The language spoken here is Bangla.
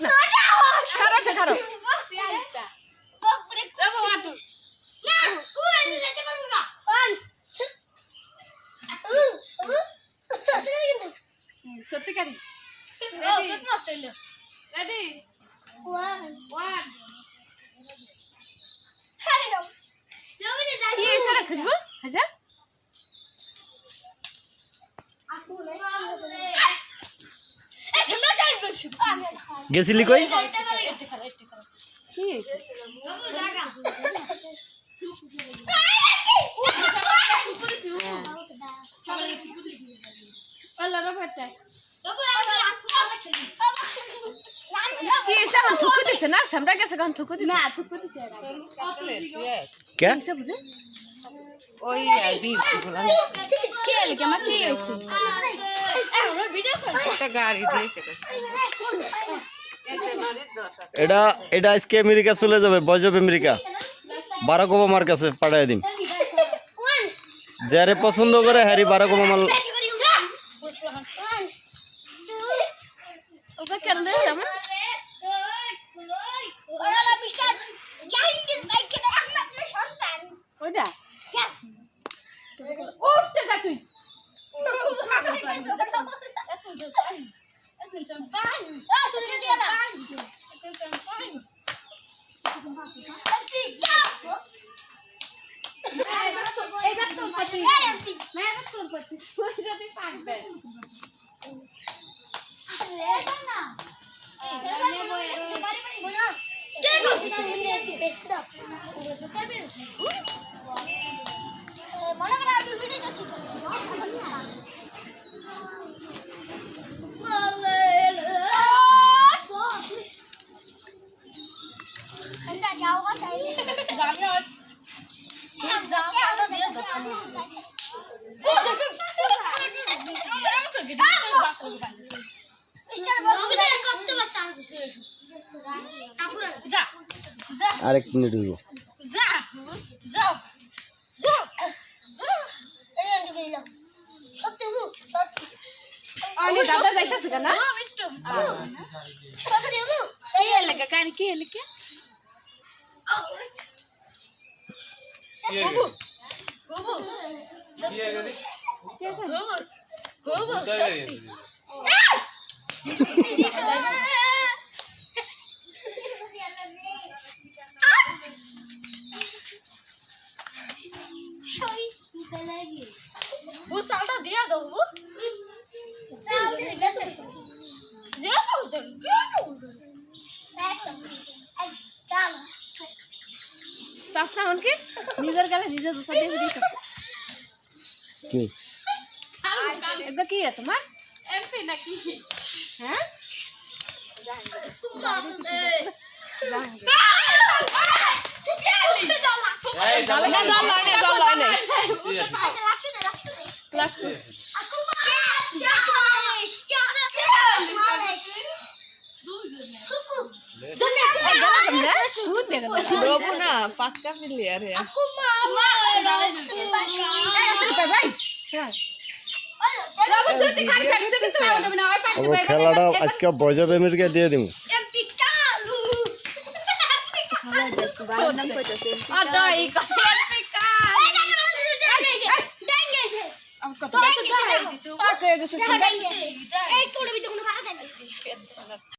না ছাড়ো ছাড়ো সত্যিকারী রেডি 1 কি এসে খুশবু হাজার গেছিলি কই কি এসে এখন থুকু দিছে না সামরা গেছে এখন থুকু দিছে না থুকু দিছে কে এসে বুঝে ওই বি কি এল কে মা কি হইছে একটা গাড়ি দিয়েছে এটা এটা আজকে আমেরিকা চলে যাবে ভয়েস অফ আমেরিকা বারাক ওবামার কাছে পাঠিয়ে দিন যারে পছন্দ করে হ্যারি বারাক ওবামা ওটা কেন রে জামা ওইটা ওটা যা তুই আরেক মিনিট হইব আরে দাদা যাইতাছে কেন এই এলাকা কার কি এলাকা গুগু গুগু কি গলি গুগু গুগু সত্যি वो सालटा दिया दो वो साल दे देते जे तो चल सासना उनके निगर गले निजे दूसरा दे दी কি এটা কি আছে তোমার এমপি নাকি হ্যাঁ জল লয় ক্লাস না পাক্কা প্লেয়ার খেলাটা আজকে ভয়েস অফ আমেরিকা দিয়ে দিব কত